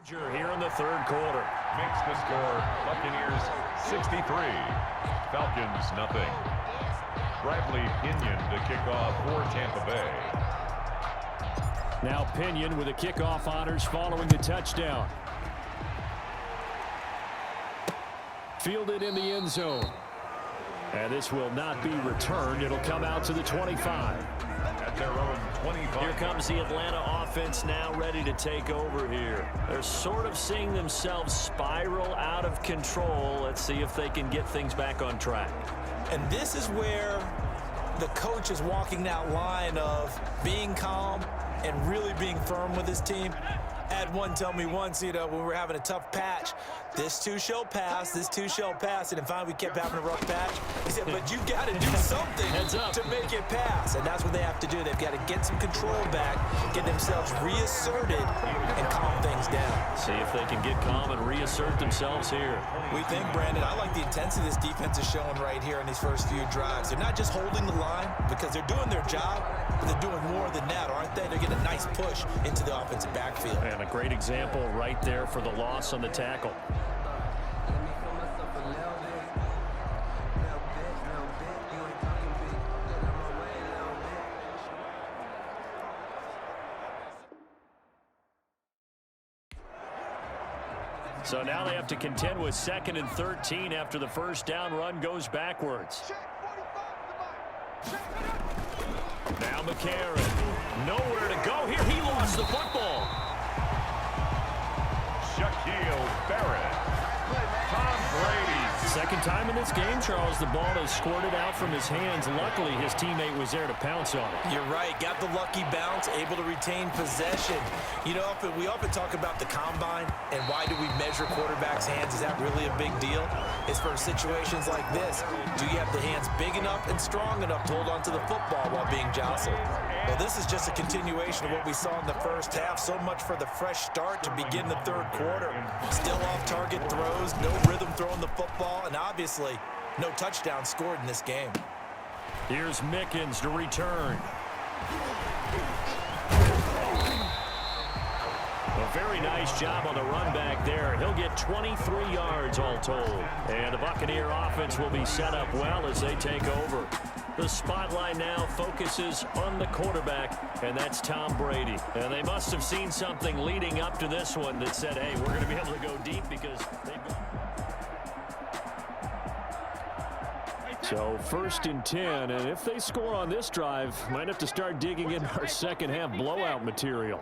Here in the third quarter. Makes the score Buccaneers 63, Falcons nothing. Bradley Pinion to kick off for Tampa Bay. Now Pinion with the kickoff honors following the touchdown. Fielded in the end zone. And this will not be returned. It'll come out to the 25. At their own 25. Here comes the Atlanta offense now ready to take over here. They're sort of seeing themselves spiral out of control. Let's see if they can get things back on track. And this is where the coach is walking that line of being calm and really being firm with his team. I had one tell me once, when we were having a tough patch, this too shall pass, this too shall pass, and finally we kept having a rough patch. He said, but you got to do something to make it pass, and that's what they have to do. They've got to get some control back, get themselves reasserted, and calm things down. See if they can get calm and reassert themselves here. We think, Brandon, I like the intensity this defense is showing right here in these first few drives. They're not just holding the line because they're doing their job, but they're doing more than that, aren't they? They're getting a nice push into the offensive backfield. And a great example right there for the loss on the tackle. So now they have to contend with 2nd and 13 after the first down run goes backwards. Now McCarron. Nowhere to go here. He lost the football. Shaquille Barrett. Tom Brady. Second time in this game, Charles, the ball has squirted out from his hands. Luckily, his teammate was there to pounce on it. You're right. Got the lucky bounce, able to retain possession. We often talk about the combine and why do we measure quarterbacks' hands. Is that really a big deal? It's for situations like this. Do you have the hands big enough and strong enough to hold onto the football while being jostled? Well, this is just a continuation of what we saw in the first half. So much for the fresh start to begin the third quarter. Still off-target throws, no rhythm throwing the football, and obviously no touchdown scored in this game. Here's Mickens to return. A very nice job on the run back there. He'll get 23 yards all told. And the Buccaneer offense will be set up well as they take over. The spotlight now focuses on the quarterback, and that's Tom Brady. And they must have seen something leading up to this one that said, hey, we're going to be able to go deep because they've got... So 1st and 10, and if they score on this drive, might have to start digging in our second half blowout material.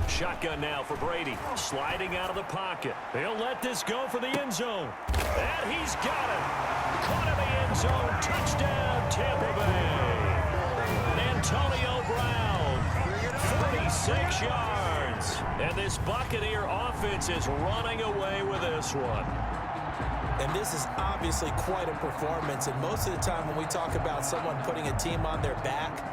Shotgun now for Brady, sliding out of the pocket. He'll let this go for the end zone. And he's got it. Caught in the end zone. Touchdown, Tampa Bay. Antonio Brown, 46 yards. And this Buccaneer offense is running away with this one. And this is obviously quite a performance. And most of the time when we talk about someone putting a team on their back,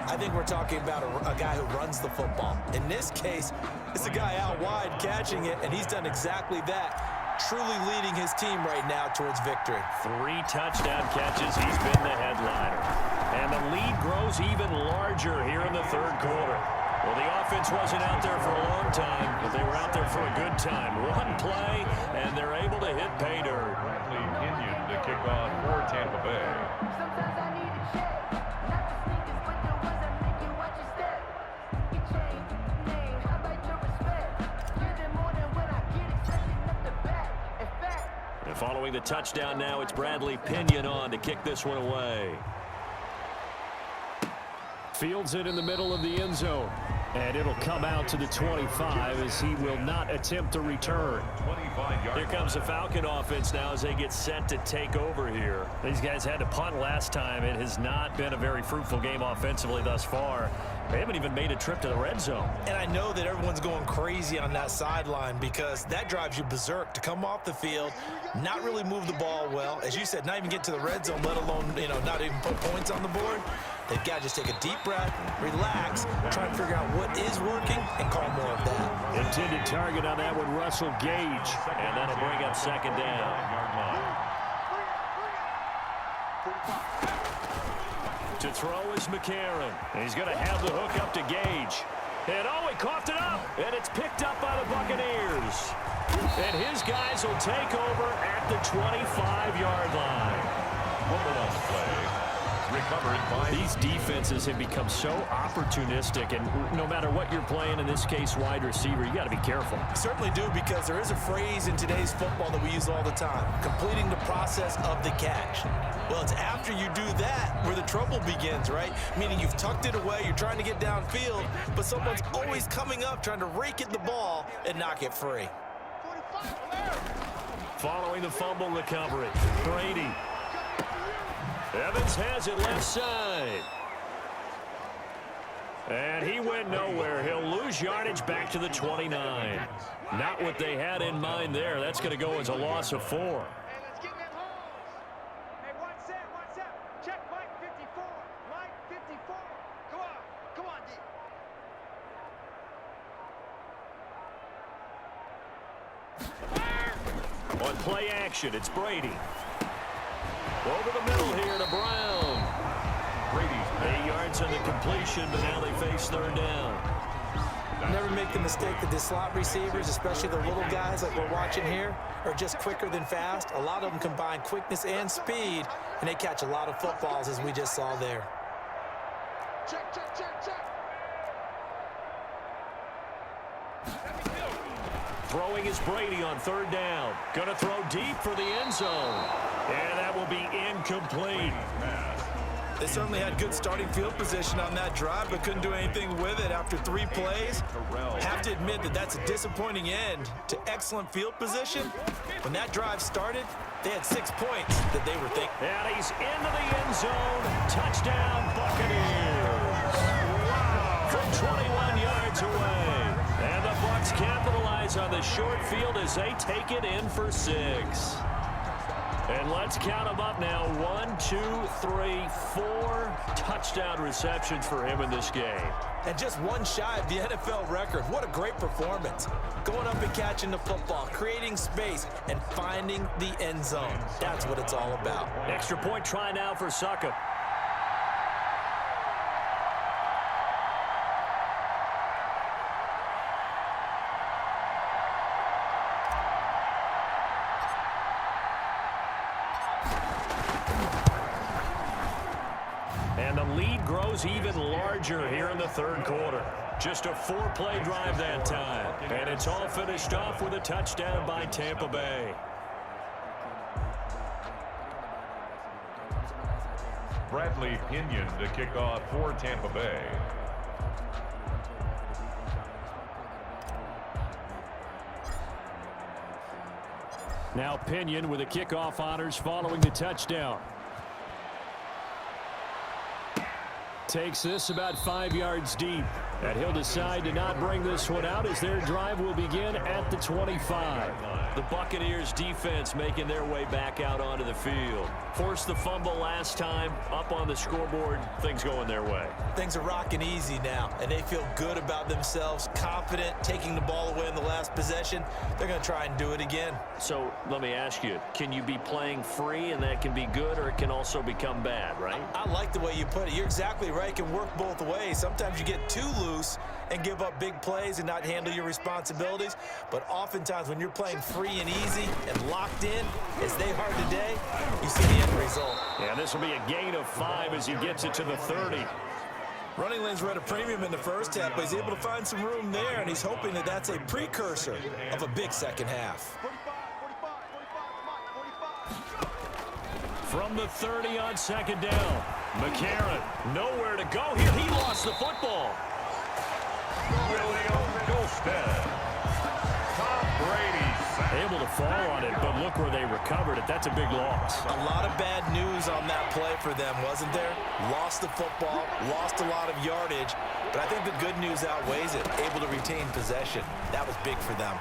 I think we're talking about a guy who runs the football. In this case, it's a guy out wide catching it, and he's done exactly that, truly leading his team right now towards victory. 3 touchdown catches. He's been the headliner. And the lead grows even larger here in the third quarter. Well, the offense wasn't out there for a long time, but they were out there for a good time. One play, and they're able to hit pay dirt. Bradley Pinion to kick off for Tampa Bay. Following the touchdown now, it's Bradley Pinion on to kick this one away. Fields it in the middle of the end zone. And it'll come out to the 25 as he will not attempt to return. Here comes the Falcon offense now as they get set to take over here. These guys had to punt last time. It has not been a very fruitful game offensively thus far. They haven't even made a trip to the red zone. And I know that everyone's going crazy on that sideline because that drives you berserk to come off the field, not really move the ball well. As you said, not even get to the red zone, let alone, not even put points on the board. They've got to just take a deep breath, relax, try and figure out what is working, and call more of that. Intended target on that one, Russell Gage. And that'll bring up second down. To throw is McCarron. And he's going to have the hook up to Gage. And he coughed it up, and it's picked up by the Buccaneers. And his guys will take over at the 25-yard line. Fumble on the play. Recovered by... These defenses have become so opportunistic, and no matter what you're playing, in this case wide receiver, you got to be careful. Certainly do, because there is a phrase in today's football that we use all the time: completing the process of the catch. Well, it's after you do that where the trouble begins, right? Meaning you've tucked it away, you're trying to get downfield, but someone's always coming up trying to rake at the ball and knock it free. Following the fumble recovery, Brady. Evans has it left side. And he went nowhere. He'll lose yardage back to the 29. Not what they had in mind there. That's going to go as a loss of 4. Hey, let's get them home. Hey, one set. Check Mike 54. Mike 54. Come on, D. On play action, it's Brady. Over the middle here to Brown. Brady's 8 yards on the completion, but now they face third down. Never make the mistake that the slot receivers, especially the little guys like we're watching here, are just quicker than fast. A lot of them combine quickness and speed, and they catch a lot of footballs, as we just saw there. Check. Throwing is Brady on third down. Going to throw deep for the end zone. And that will be incomplete. They certainly had good starting field position on that drive, but couldn't do anything with it after 3 plays. Have to admit that that's a disappointing end to excellent field position. When that drive started, they had 6 points that they were thinking. And he's into the end zone. Touchdown, Buccaneers. Wow. From 21 yards away. And the Bucs capitalize on the short field as they take it in for 6. And let's count them up now. 1, 2, 3, 4 touchdown receptions for him in this game. And just one shy of the NFL record. What a great performance. Going up and catching the football, creating space, and finding the end zone. That's what it's all about. Extra point try now for Succop. And the lead grows even larger here in the third quarter. Just a 4-play drive that time. And it's all finished off with a touchdown by Tampa Bay. Bradley Pinion to kick off for Tampa Bay. Now Pinion with the kickoff honors following the touchdown. Takes this about 5 yards deep. And he'll decide to not bring this one out as their drive will begin at the 25. The Buccaneers defense making their way back out onto the field. Forced the fumble last time, up on the scoreboard, things going their way. Things are rocking easy now, and they feel good about themselves, confident, taking the ball away in the last possession. They're going to try and do it again. So let me ask you, can you be playing free and that can be good, or it can also become bad, right? I like the way you put it. You're exactly right. It can work both ways. Sometimes you get too loose and give up big plays and not handle your responsibilities. But oftentimes when you're playing free and easy and locked in, as they are today, you see the end result. Yeah, this will be a gain of 5 as he gets it to the 30. Running lanes were at a premium in the first half, but he's able to find some room there, and he's hoping that that's a precursor of a big second half. 45. From the 30 on second down. McCarron, nowhere to go here. He lost the football. William Gilstead. Tom Brady. Able to fall on it, but look where they recovered it. That's a big loss. A lot of bad news on that play for them, wasn't there? Lost the football, lost a lot of yardage, but I think the good news outweighs it. Able to retain possession. That was big for them.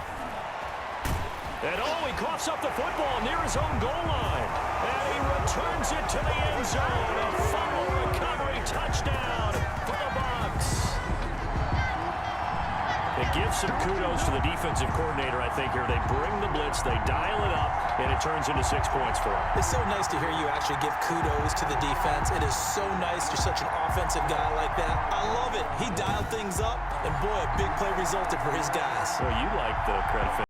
And he coughs up the football near his own goal line. And he returns it to the end zone. A fumble recovery touchdown for the Bucs. And give some kudos to the defensive coordinator, I think, here. They bring the blitz, they dial it up, and it turns into 6 points for them. It's so nice to hear you actually give kudos to the defense. It is so nice. You're such an offensive guy like that. I love it. He dialed things up, and boy, a big play resulted for his guys. Well, you like the credit.